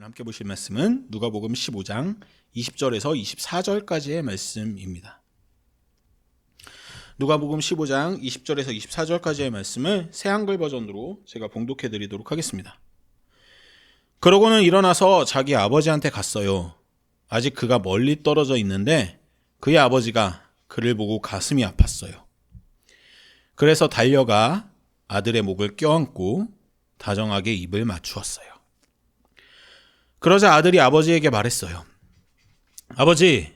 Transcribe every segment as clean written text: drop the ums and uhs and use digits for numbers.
함께 보실 말씀은 누가복음 15장 20절에서 24절까지의 말씀입니다. 누가복음 15장 20절에서 24절까지의 말씀을 새 한글 버전으로 제가 봉독해 드리도록 하겠습니다. 그러고는 일어나서 자기 아버지한테 갔어요. 아직 그가 멀리 떨어져 있는데 그의 아버지가 그를 보고 가슴이 아팠어요. 그래서 달려가 아들의 목을 껴안고 다정하게 입을 맞추었어요. 그러자 아들이 아버지에게 말했어요. 아버지,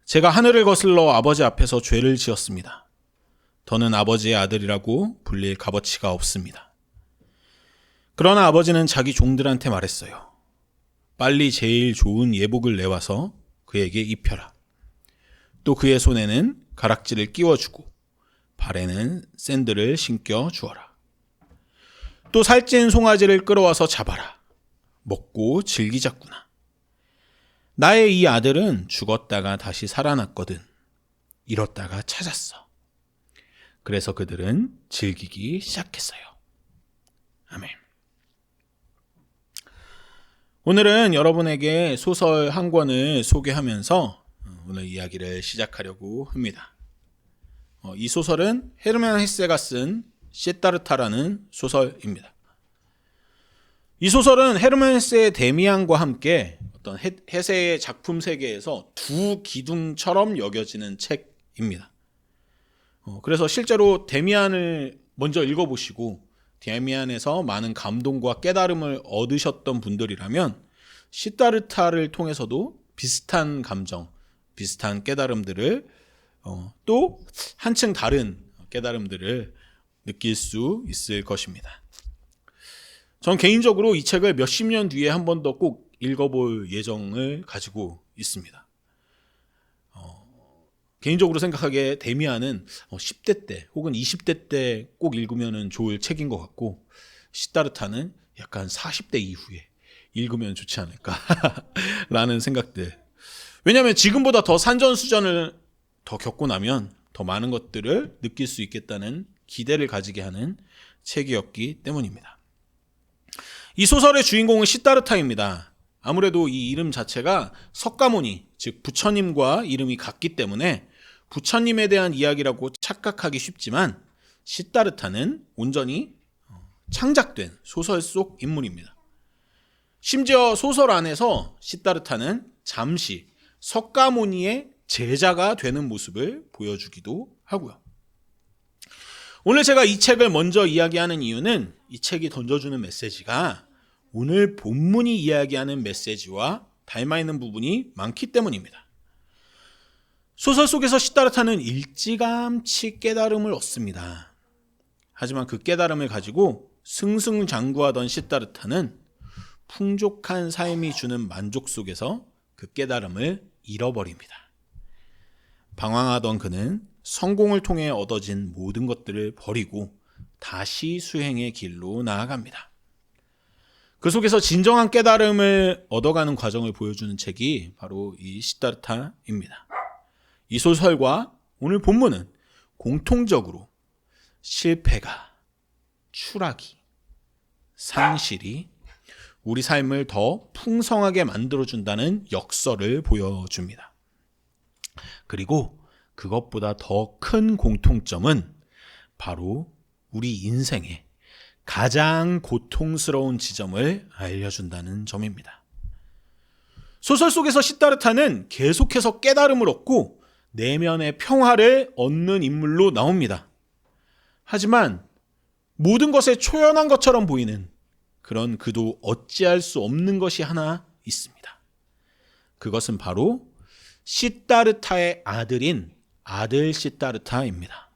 제가 하늘을 거슬러 아버지 앞에서 죄를 지었습니다. 더는 아버지의 아들이라고 불릴 값어치가 없습니다. 그러나 아버지는 자기 종들한테 말했어요. 빨리 제일 좋은 예복을 내와서 그에게 입혀라. 또 그의 손에는 가락지를 끼워주고 발에는 샌들을 신겨 주어라. 또 살찐 송아지를 끌어와서 잡아라. 먹고 즐기자꾸나. 나의 이 아들은 죽었다가 다시 살아났거든. 잃었다가 찾았어. 그래서 그들은 즐기기 시작했어요. 아멘. 오늘은 여러분에게 소설 한 권을 소개하면서 오늘 이야기를 시작하려고 합니다. 이 소설은 헤르만 헤세가 쓴 시다르타라는 소설입니다. 이 소설은 헤르만 헤세의 데미안과 함께 어떤 헤세의 작품 세계에서 두 기둥처럼 여겨지는 책입니다. 그래서 실제로 데미안을 먼저 읽어보시고 데미안에서 많은 감동과 깨달음을 얻으셨던 분들이라면 시다르타를 통해서도 비슷한 감정, 비슷한 깨달음들을 또 한층 다른 깨달음들을 느낄 수 있을 것입니다. 전 개인적으로 이 책을 몇십 년 뒤에 한 번 더 꼭 읽어볼 예정을 가지고 있습니다. 개인적으로 생각하기에 데미안은 10대 때 혹은 20대 때 꼭 읽으면 좋을 책인 것 같고 시다르타는 약간 40대 이후에 읽으면 좋지 않을까라는 생각들. 왜냐하면 지금보다 더 산전수전을 더 겪고 나면 더 많은 것들을 느낄 수 있겠다는 기대를 가지게 하는 책이었기 때문입니다. 이 소설의 주인공은 시다르타입니다. 아무래도 이 이름 자체가 석가모니, 즉 부처님과 이름이 같기 때문에 부처님에 대한 이야기라고 착각하기 쉽지만 시다르타는 온전히 창작된 소설 속 인물입니다. 심지어 소설 안에서 시다르타는 잠시 석가모니의 제자가 되는 모습을 보여주기도 하고요. 오늘 제가 이 책을 먼저 이야기하는 이유는 이 책이 던져주는 메시지가 오늘 본문이 이야기하는 메시지와 닮아있는 부분이 많기 때문입니다. 소설 속에서 시다르타는 일찌감치 깨달음을 얻습니다. 하지만 그 깨달음을 가지고 승승장구하던 시다르타는 풍족한 삶이 주는 만족 속에서 그 깨달음을 잃어버립니다. 방황하던 그는 성공을 통해 얻어진 모든 것들을 버리고 다시 수행의 길로 나아갑니다. 그 속에서 진정한 깨달음을 얻어가는 과정을 보여주는 책이 바로 이 시다르타입니다. 이 소설과 오늘 본문은 공통적으로 실패가, 추락이, 상실이 우리 삶을 더 풍성하게 만들어준다는 역설을 보여줍니다. 그리고 그것보다 더 큰 공통점은 바로 우리 인생의 가장 고통스러운 지점을 알려준다는 점입니다. 소설 속에서 시다르타는 계속해서 깨달음을 얻고 내면의 평화를 얻는 인물로 나옵니다. 하지만 모든 것에 초연한 것처럼 보이는 그런 그도 어찌할 수 없는 것이 하나 있습니다. 그것은 바로 시다르타의 아들인 아들 시다르타입니다.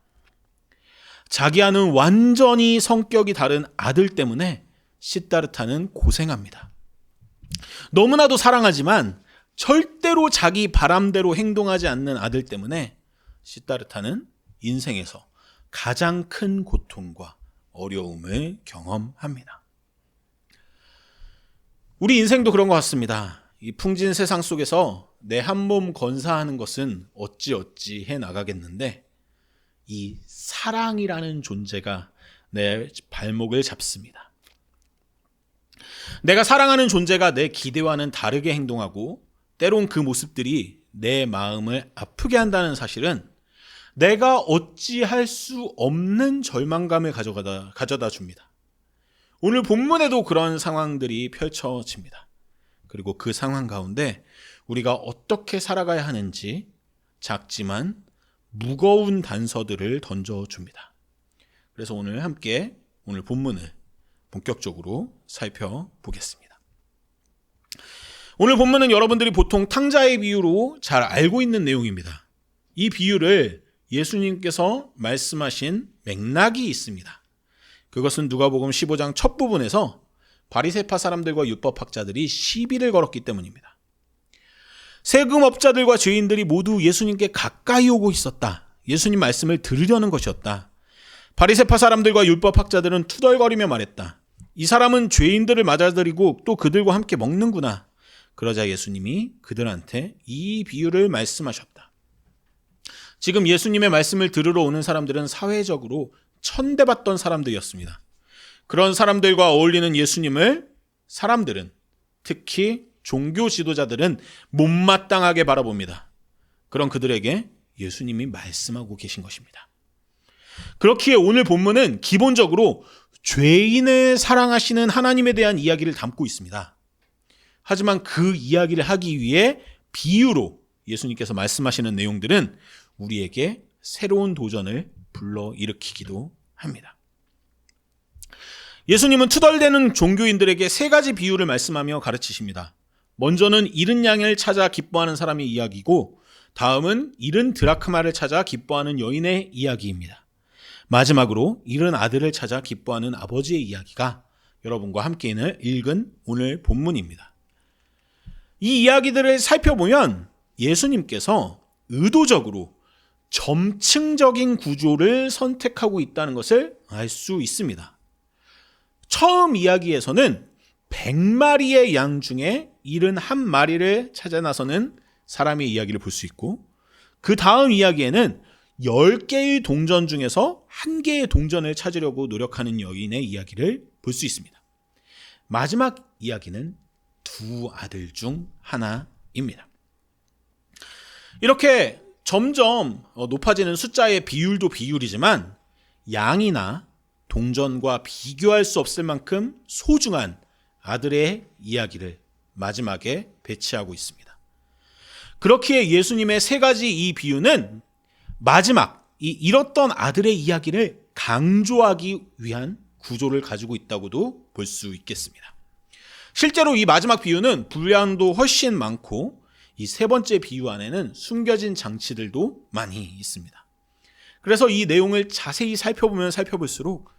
자기와는 완전히 성격이 다른 아들 때문에 시다르타는 고생합니다. 너무나도 사랑하지만 절대로 자기 바람대로 행동하지 않는 아들 때문에 시다르타는 인생에서 가장 큰 고통과 어려움을 경험합니다. 우리 인생도 그런 것 같습니다. 이 풍진 세상 속에서 내 한 몸 건사하는 것은 어찌어찌 해 나가겠는데 이 사랑이라는 존재가 내 발목을 잡습니다. 내가 사랑하는 존재가 내 기대와는 다르게 행동하고 때론 그 모습들이 내 마음을 아프게 한다는 사실은 내가 어찌할 수 없는 절망감을 가져다 줍니다. 오늘 본문에도 그런 상황들이 펼쳐집니다. 그리고 그 상황 가운데 우리가 어떻게 살아가야 하는지 작지만 무거운 단서들을 던져줍니다. 그래서 오늘 함께 오늘 본문을 본격적으로 살펴보겠습니다. 오늘 본문은 여러분들이 보통 탕자의 비유로 잘 알고 있는 내용입니다. 이 비유를 예수님께서 말씀하신 맥락이 있습니다. 그것은 누가복음 15장 첫 부분에서 바리새파 사람들과 율법학자들이 시비를 걸었기 때문입니다. 세금업자들과 죄인들이 모두 예수님께 가까이 오고 있었다. 예수님 말씀을 들으려는 것이었다. 바리새파 사람들과 율법학자들은 투덜거리며 말했다. 이 사람은 죄인들을 맞아들이고 또 그들과 함께 먹는구나. 그러자 예수님이 그들한테 이 비유를 말씀하셨다. 지금 예수님의 말씀을 들으러 오는 사람들은 사회적으로 천대받던 사람들이었습니다. 그런 사람들과 어울리는 예수님을 사람들은, 특히 종교 지도자들은 못마땅하게 바라봅니다. 그런 그들에게 예수님이 말씀하고 계신 것입니다. 그렇기에 오늘 본문은 기본적으로 죄인을 사랑하시는 하나님에 대한 이야기를 담고 있습니다. 하지만 그 이야기를 하기 위해 비유로 예수님께서 말씀하시는 내용들은 우리에게 새로운 도전을 불러일으키기도 합니다. 예수님은 투덜대는 종교인들에게 세 가지 비유를 말씀하며 가르치십니다. 먼저는 잃은 양을 찾아 기뻐하는 사람의 이야기고, 다음은 잃은 드라크마를 찾아 기뻐하는 여인의 이야기입니다. 마지막으로 잃은 아들을 찾아 기뻐하는 아버지의 이야기가 여러분과 함께 읽은 오늘 본문입니다. 이 이야기들을 살펴보면 예수님께서 의도적으로 점층적인 구조를 선택하고 있다는 것을 알 수 있습니다. 처음 이야기에서는 100마리의 양 중에 71마리를 찾아 나서는 사람의 이야기를 볼 수 있고, 그 다음 이야기에는 10개의 동전 중에서 1개의 동전을 찾으려고 노력하는 여인의 이야기를 볼 수 있습니다. 마지막 이야기는 두 아들 중 하나입니다. 이렇게 점점 높아지는 숫자의 비율도 비율이지만 양이나 동전과 비교할 수 없을 만큼 소중한 아들의 이야기를 마지막에 배치하고 있습니다. 그렇기에 예수님의 세 가지 이 비유는 마지막 이 잃었던 아들의 이야기를 강조하기 위한 구조를 가지고 있다고도 볼 수 있겠습니다. 실제로 이 마지막 비유는 분량도 훨씬 많고 이 세 번째 비유 안에는 숨겨진 장치들도 많이 있습니다. 그래서 이 내용을 자세히 살펴보면 살펴볼수록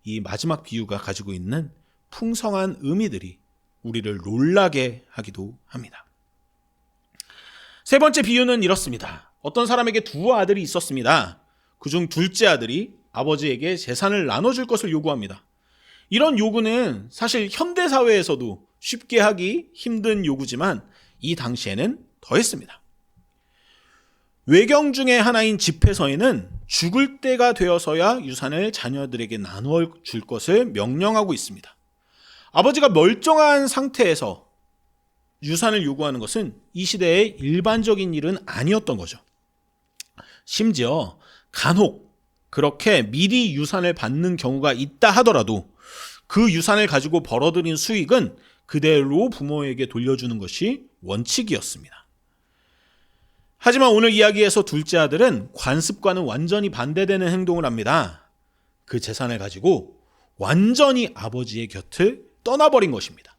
이 마지막 비유가 가지고 있는 풍성한 의미들이 우리를 놀라게 하기도 합니다. 세 번째 비유는 이렇습니다. 어떤 사람에게 두 아들이 있었습니다. 그중 둘째 아들이 아버지에게 재산을 나눠줄 것을 요구합니다. 이런 요구는 사실 현대사회에서도 쉽게 하기 힘든 요구지만 이 당시에는 더했습니다. 외경 중에 하나인 집회서에는 죽을 때가 되어서야 유산을 자녀들에게 나누어 줄 것을 명령하고 있습니다. 아버지가 멀쩡한 상태에서 유산을 요구하는 것은 이 시대의 일반적인 일은 아니었던 거죠. 심지어 간혹 그렇게 미리 유산을 받는 경우가 있다 하더라도 그 유산을 가지고 벌어들인 수익은 그대로 부모에게 돌려주는 것이 원칙이었습니다. 하지만 오늘 이야기에서 둘째 아들은 관습과는 완전히 반대되는 행동을 합니다. 그 재산을 가지고 완전히 아버지의 곁을 떠나버린 것입니다.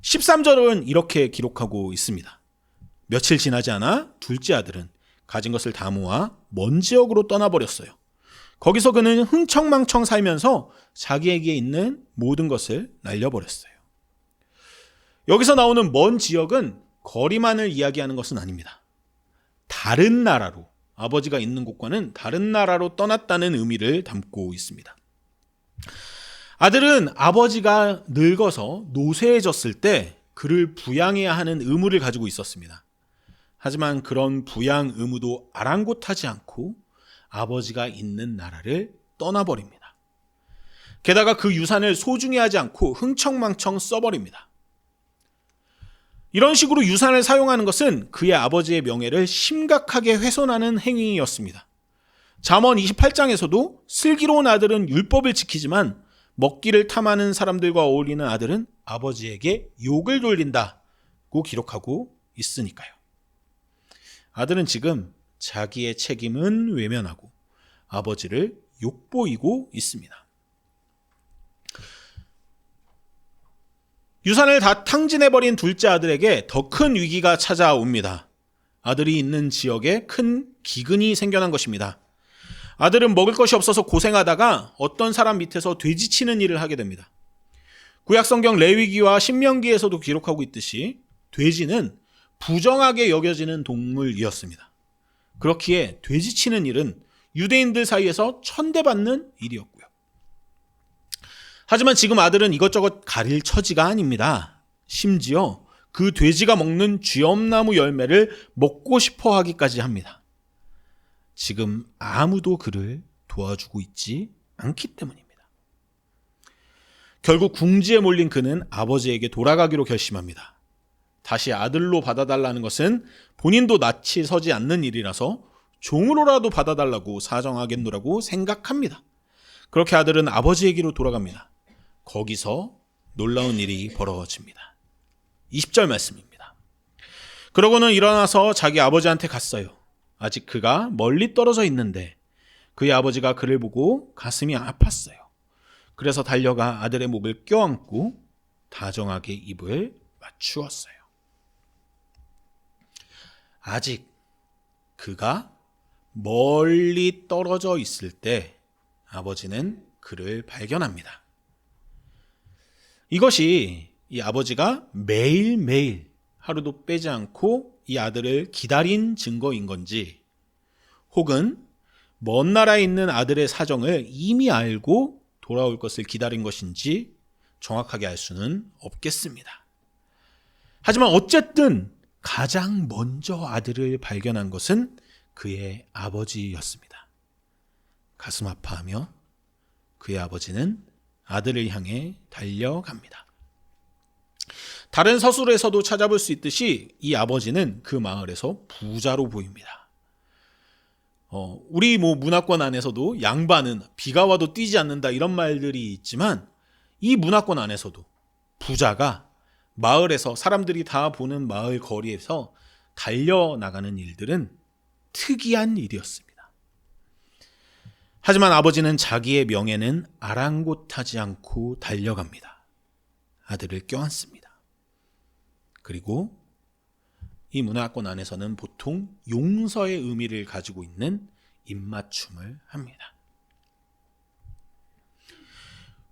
13절은 이렇게 기록하고 있습니다. 며칠 지나지 않아 둘째 아들은 가진 것을 다 모아 먼 지역으로 떠나버렸어요. 거기서 그는 흥청망청 살면서 자기에게 있는 모든 것을 날려버렸어요. 여기서 나오는 먼 지역은 거리만을 이야기하는 것은 아닙니다. 다른 나라로, 아버지가 있는 곳과는 다른 나라로 떠났다는 의미를 담고 있습니다. 아들은 아버지가 늙어서 노쇠해졌을 때 그를 부양해야 하는 의무를 가지고 있었습니다. 하지만 그런 부양 의무도 아랑곳하지 않고 아버지가 있는 나라를 떠나버립니다. 게다가 그 유산을 소중히 하지 않고 흥청망청 써버립니다. 이런 식으로 유산을 사용하는 것은 그의 아버지의 명예를 심각하게 훼손하는 행위였습니다. 잠언 28장에서도 슬기로운 아들은 율법을 지키지만 먹기를 탐하는 사람들과 어울리는 아들은 아버지에게 욕을 돌린다고 기록하고 있으니까요. 아들은 지금 자기의 책임은 외면하고 아버지를 욕보이고 있습니다. 유산을 다 탕진해버린 둘째 아들에게 더 큰 위기가 찾아옵니다. 아들이 있는 지역에 큰 기근이 생겨난 것입니다. 아들은 먹을 것이 없어서 고생하다가 어떤 사람 밑에서 돼지치는 일을 하게 됩니다. 구약성경 레위기와 신명기에서도 기록하고 있듯이 돼지는 부정하게 여겨지는 동물이었습니다. 그렇기에 돼지치는 일은 유대인들 사이에서 천대받는 일이었고요. 하지만 지금 아들은 이것저것 가릴 처지가 아닙니다. 심지어 그 돼지가 먹는 쥐엄나무 열매를 먹고 싶어 하기까지 합니다. 지금 아무도 그를 도와주고 있지 않기 때문입니다. 결국 궁지에 몰린 그는 아버지에게 돌아가기로 결심합니다. 다시 아들로 받아달라는 것은 본인도 낯이 서지 않는 일이라서 종으로라도 받아달라고 사정하겠노라고 생각합니다. 그렇게 아들은 아버지에게로 돌아갑니다. 거기서 놀라운 일이 벌어집니다. 20절 말씀입니다. 그러고는 일어나서 자기 아버지한테 갔어요. 아직 그가 멀리 떨어져 있는데 그의 아버지가 그를 보고 가슴이 아팠어요. 그래서 달려가 아들의 목을 껴안고 다정하게 입을 맞추었어요. 아직 그가 멀리 떨어져 있을 때 아버지는 그를 발견합니다. 이것이 이 아버지가 매일매일 하루도 빼지 않고 이 아들을 기다린 증거인 건지, 혹은 먼 나라에 있는 아들의 사정을 이미 알고 돌아올 것을 기다린 것인지 정확하게 알 수는 없겠습니다. 하지만 어쨌든 가장 먼저 아들을 발견한 것은 그의 아버지였습니다. 가슴 아파하며 그의 아버지는 아들을 향해 달려갑니다. 다른 서술에서도 찾아볼 수 있듯이 이 아버지는 그 마을에서 부자로 보입니다. 우리 문화권 안에서도 양반은 비가 와도 뛰지 않는다 이런 말들이 있지만, 이 문화권 안에서도 부자가 마을에서 사람들이 다 보는 마을 거리에서 달려나가는 일들은 특이한 일이었습니다. 하지만 아버지는 자기의 명예는 아랑곳하지 않고 달려갑니다. 아들을 껴안습니다. 그리고 이 문화권 안에서는 보통 용서의 의미를 가지고 있는 입맞춤을 합니다.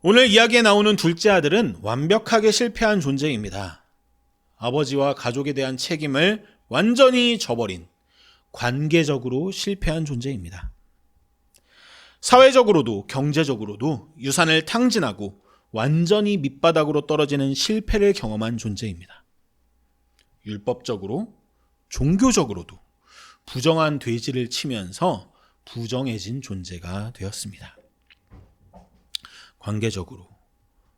오늘 이야기에 나오는 둘째 아들은 완벽하게 실패한 존재입니다. 아버지와 가족에 대한 책임을 완전히 저버린 관계적으로 실패한 존재입니다. 사회적으로도 경제적으로도 유산을 탕진하고 완전히 밑바닥으로 떨어지는 실패를 경험한 존재입니다. 율법적으로, 종교적으로도 부정한 돼지를 치면서 부정해진 존재가 되었습니다. 관계적으로,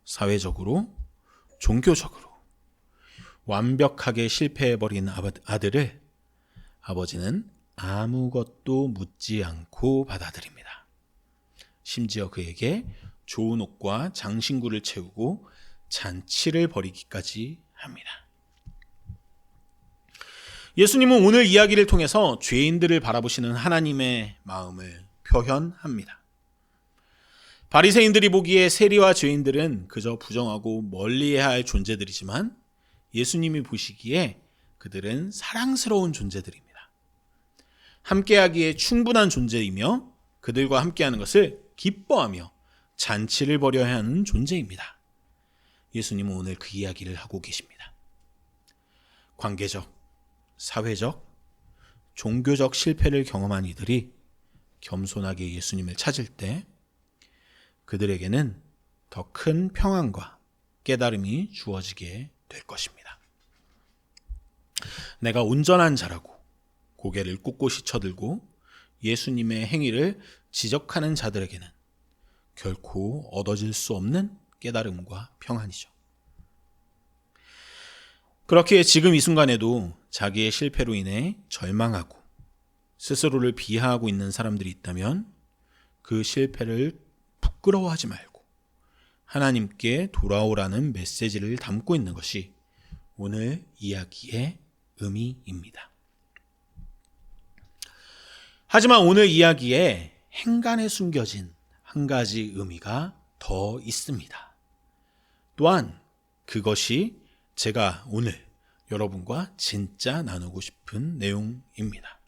사회적으로, 종교적으로 완벽하게 실패해버린 아들을 아버지는 아무것도 묻지 않고 받아들입니다. 심지어 그에게 좋은 옷과 장신구를 채우고 잔치를 벌이기까지 합니다. 예수님은 오늘 이야기를 통해서 죄인들을 바라보시는 하나님의 마음을 표현합니다. 바리새인들이 보기에 세리와 죄인들은 그저 부정하고 멀리해야 할 존재들이지만, 예수님이 보시기에 그들은 사랑스러운 존재들입니다. 함께하기에 충분한 존재이며 그들과 함께하는 것을 기뻐하며 잔치를 벌여야 하는 존재입니다. 예수님은 오늘 그 이야기를 하고 계십니다. 관계적, 사회적, 종교적 실패를 경험한 이들이 겸손하게 예수님을 찾을 때 그들에게는 더 큰 평안과 깨달음이 주어지게 될 것입니다. 내가 온전한 자라고 고개를 꼿꼿이 쳐들고 예수님의 행위를 지적하는 자들에게는 결코 얻어질 수 없는 깨달음과 평안이죠. 그렇게 지금 이 순간에도 자기의 실패로 인해 절망하고 스스로를 비하하고 있는 사람들이 있다면 그 실패를 부끄러워하지 말고 하나님께 돌아오라는 메시지를 담고 있는 것이 오늘 이야기의 의미입니다. 하지만 오늘 이야기에 행간에 숨겨진 한 가지 의미가 더 있습니다. 또한 그것이 제가 오늘 여러분과 진짜 나누고 싶은 내용입니다.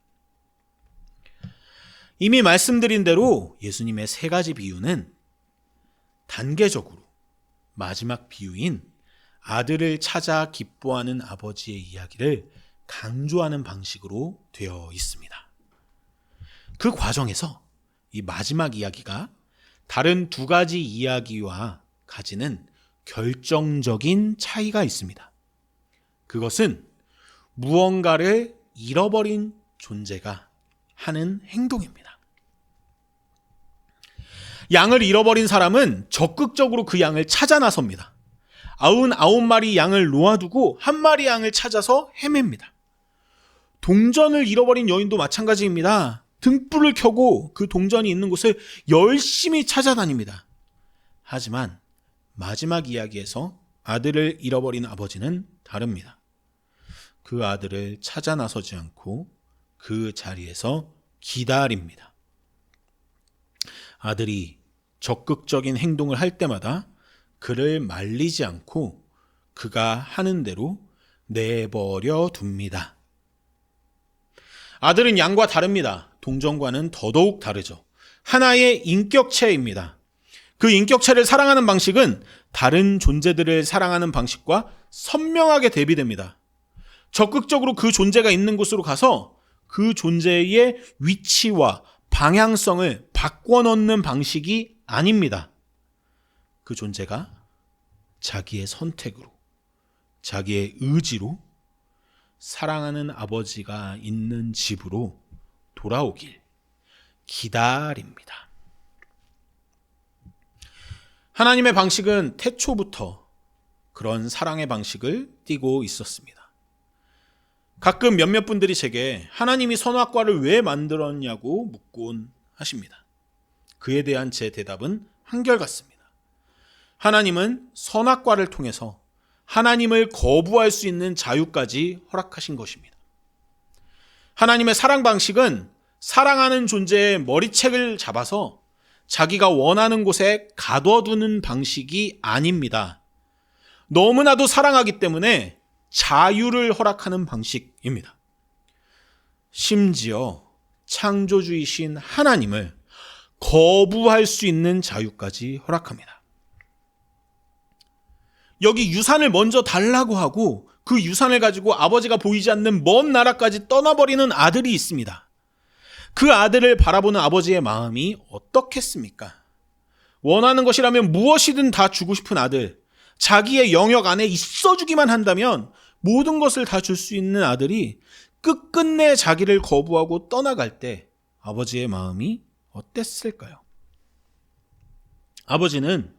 이미 말씀드린 대로 예수님의 세 가지 비유는 단계적으로 마지막 비유인 아들을 찾아 기뻐하는 아버지의 이야기를 강조하는 방식으로 되어 있습니다. 그 과정에서 이 마지막 이야기가 다른 두 가지 이야기와 가지는 결정적인 차이가 있습니다. 그것은 무언가를 잃어버린 존재가 하는 행동입니다. 양을 잃어버린 사람은 적극적으로 그 양을 찾아 나섭니다. 99마리 양을 놓아두고 한 마리 양을 찾아서 헤맵니다. 동전을 잃어버린 여인도 마찬가지입니다. 등불을 켜고 그 동전이 있는 곳을 열심히 찾아다닙니다. 하지만 마지막 이야기에서 아들을 잃어버린 아버지는 다릅니다. 그 아들을 찾아 나서지 않고 그 자리에서 기다립니다. 아들이 적극적인 행동을 할 때마다 그를 말리지 않고 그가 하는 대로 내버려 둡니다. 아들은 양과 다릅니다. 동전과는 더더욱 다르죠. 하나의 인격체입니다. 그 인격체를 사랑하는 방식은 다른 존재들을 사랑하는 방식과 선명하게 대비됩니다. 적극적으로 그 존재가 있는 곳으로 가서 그 존재의 위치와 방향성을 바꿔놓는 방식이 아닙니다. 그 존재가 자기의 선택으로, 자기의 의지로 사랑하는 아버지가 있는 집으로 돌아오길 기다립니다. 하나님의 방식은 태초부터 그런 사랑의 방식을 띠고 있었습니다. 가끔 몇몇 분들이 제게 하나님이 선악과를 왜 만들었냐고 묻곤 하십니다. 그에 대한 제 대답은 한결같습니다. 하나님은 선악과를 통해서 하나님을 거부할 수 있는 자유까지 허락하신 것입니다. 하나님의 사랑 방식은 사랑하는 존재의 머리책을 잡아서 자기가 원하는 곳에 가둬두는 방식이 아닙니다. 너무나도 사랑하기 때문에 자유를 허락하는 방식입니다. 심지어 창조주이신 하나님을 거부할 수 있는 자유까지 허락합니다. 여기 유산을 먼저 달라고 하고 그 유산을 가지고 아버지가 보이지 않는 먼 나라까지 떠나버리는 아들이 있습니다. 그 아들을 바라보는 아버지의 마음이 어떻겠습니까? 원하는 것이라면 무엇이든 다 주고 싶은 아들, 자기의 영역 안에 있어주기만 한다면 모든 것을 다 줄 수 있는 아들이 끝끝내 자기를 거부하고 떠나갈 때 아버지의 마음이 어땠을까요? 아버지는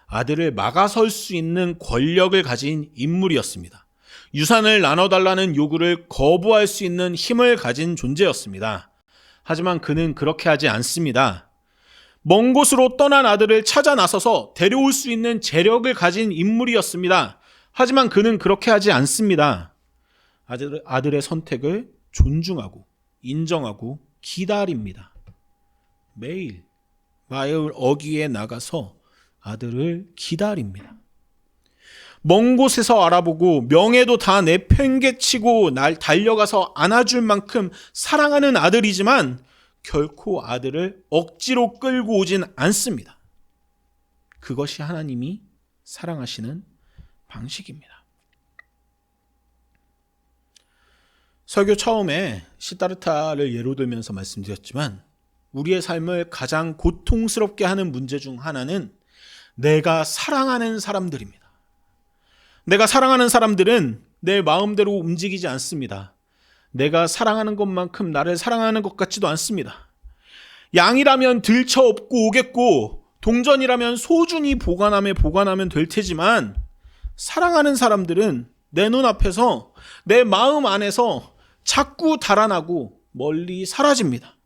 아들을 막아설 수 있는 권력을 가진 인물이었습니다. 유산을 나눠달라는 요구를 거부할 수 있는 힘을 가진 존재였습니다. 하지만 그는 그렇게 하지 않습니다. 먼 곳으로 떠난 아들을 찾아 나서서 데려올 수 있는 재력을 가진 인물이었습니다. 하지만 그는 그렇게 하지 않습니다. 아들의 선택을 존중하고 인정하고 기다립니다. 매일 마을 어귀에 나가서 아들을 기다립니다. 먼 곳에서 알아보고 명예도 다 내팽개치고 날 달려가서 안아줄 만큼 사랑하는 아들이지만 결코 아들을 억지로 끌고 오진 않습니다. 그것이 하나님이 사랑하시는 방식입니다. 설교 처음에 시다르타를 예로 들면서 말씀드렸지만 우리의 삶을 가장 고통스럽게 하는 문제 중 하나는 내가 사랑하는 사람들입니다. 내가 사랑하는 사람들은 내 마음대로 움직이지 않습니다. 내가 사랑하는 것만큼 나를 사랑하는 것 같지도 않습니다. 양이라면 들쳐업고 오겠고 동전이라면 소중히 보관하면 될 테지만 사랑하는 사람들은 내 눈앞에서 내 마음 안에서 자꾸 달아나고 멀리 사라집니다.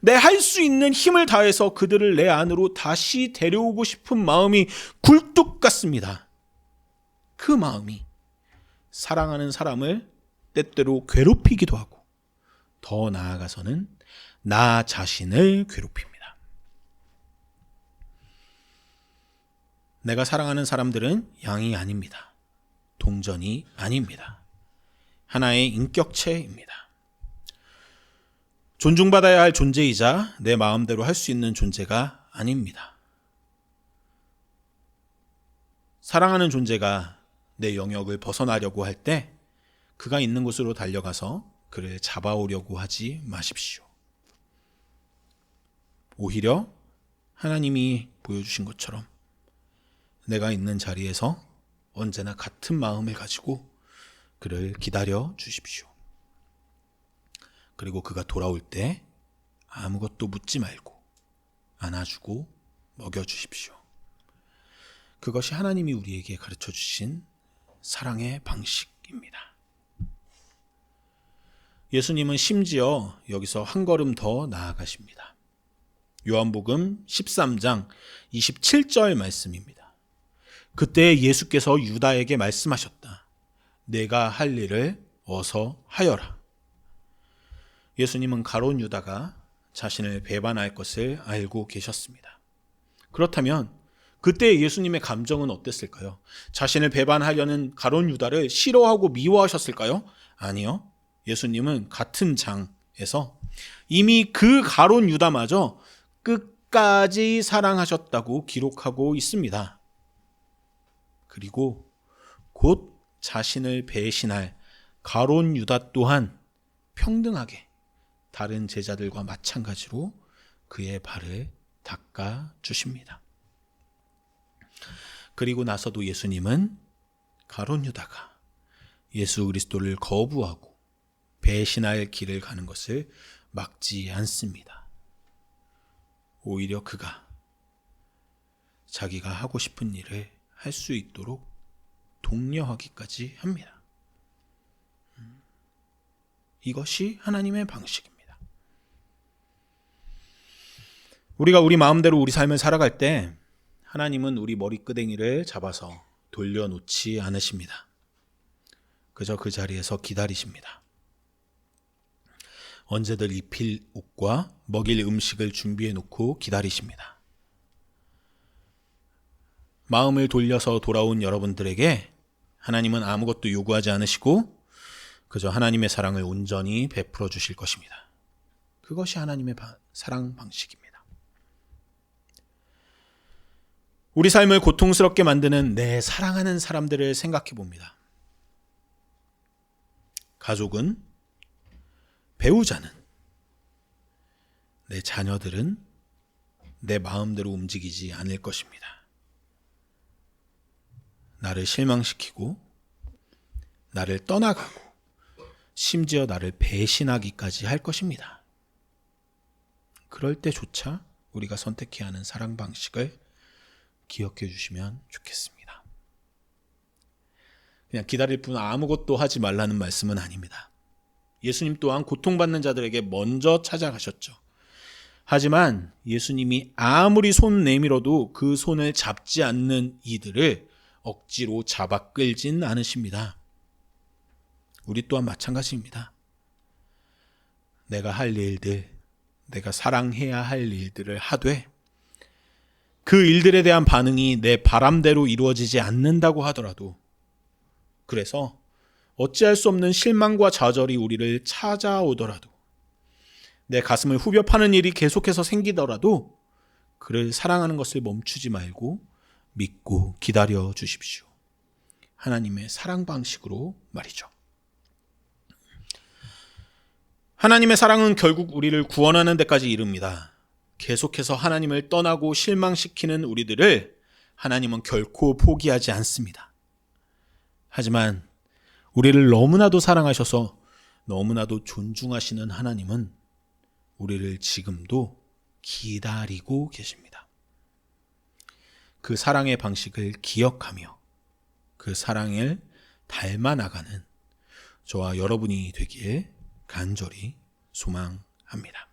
내 할 수 있는 힘을 다해서 그들을 내 안으로 다시 데려오고 싶은 마음이 굴뚝 같습니다. 그 마음이 사랑하는 사람을 때때로 괴롭히기도 하고 더 나아가서는 나 자신을 괴롭힙니다. 내가 사랑하는 사람들은 양이 아닙니다. 동전이 아닙니다. 하나의 인격체입니다. 존중받아야 할 존재이자 내 마음대로 할 수 있는 존재가 아닙니다. 사랑하는 존재가 내 영역을 벗어나려고 할 때 그가 있는 곳으로 달려가서 그를 잡아오려고 하지 마십시오. 오히려 하나님이 보여주신 것처럼 내가 있는 자리에서 언제나 같은 마음을 가지고 그를 기다려 주십시오. 그리고 그가 돌아올 때 아무것도 묻지 말고 안아주고 먹여주십시오. 그것이 하나님이 우리에게 가르쳐 주신 사랑의 방식입니다. 예수님은 심지어 여기서 한 걸음 더 나아가십니다. 요한복음 13장 27절 말씀입니다. 그때 예수께서 유다에게 말씀하셨다. 내가 할 일을 어서 하여라. 예수님은 가룟 유다가 자신을 배반할 것을 알고 계셨습니다. 그렇다면 그때 예수님의 감정은 어땠을까요? 자신을 배반하려는 가룟 유다를 싫어하고 미워하셨을까요? 아니요. 예수님은 같은 장에서 이미 그 가룟 유다마저 끝까지 사랑하셨다고 기록하고 있습니다. 그리고 곧 자신을 배신할 가룟 유다 또한 평등하게 다른 제자들과 마찬가지로 그의 발을 닦아 주십니다. 그리고 나서도 예수님은 가룟 유다가 예수 그리스도를 거부하고 배신할 길을 가는 것을 막지 않습니다. 오히려 그가 자기가 하고 싶은 일을 할 수 있도록 독려하기까지 합니다. 이것이 하나님의 방식입니다. 우리가 우리 마음대로 우리 삶을 살아갈 때 하나님은 우리 머리끄댕이를 잡아서 돌려놓지 않으십니다. 그저 그 자리에서 기다리십니다. 언제들 입힐 옷과 먹일 음식을 준비해 놓고 기다리십니다. 마음을 돌려서 돌아온 여러분들에게 하나님은 아무것도 요구하지 않으시고 그저 하나님의 사랑을 온전히 베풀어 주실 것입니다. 그것이 하나님의 사랑 방식입니다. 우리 삶을 고통스럽게 만드는 내 사랑하는 사람들을 생각해 봅니다. 가족은, 배우자는, 내 자녀들은 내 마음대로 움직이지 않을 것입니다. 나를 실망시키고 나를 떠나가고 심지어 나를 배신하기까지 할 것입니다. 그럴 때조차 우리가 선택해야 하는 사랑 방식을 기억해 주시면 좋겠습니다. 그냥 기다릴 뿐 아무것도 하지 말라는 말씀은 아닙니다. 예수님 또한 고통받는 자들에게 먼저 찾아가셨죠. 하지만 예수님이 아무리 손 내밀어도 그 손을 잡지 않는 이들을 억지로 잡아 끌진 않으십니다. 우리 또한 마찬가지입니다. 내가 할 일들, 내가 사랑해야 할 일들을 하되 그 일들에 대한 반응이 내 바람대로 이루어지지 않는다고 하더라도, 그래서 어찌할 수 없는 실망과 좌절이 우리를 찾아오더라도, 내 가슴을 후벼 파는 일이 계속해서 생기더라도 그를 사랑하는 것을 멈추지 말고 믿고 기다려 주십시오. 하나님의 사랑 방식으로 말이죠. 하나님의 사랑은 결국 우리를 구원하는 데까지 이릅니다. 계속해서 하나님을 떠나고 실망시키는 우리들을 하나님은 결코 포기하지 않습니다. 하지만 우리를 너무나도 사랑하셔서 너무나도 존중하시는 하나님은 우리를 지금도 기다리고 계십니다. 그 사랑의 방식을 기억하며 그 사랑을 닮아 나가는 저와 여러분이 되길 간절히 소망합니다.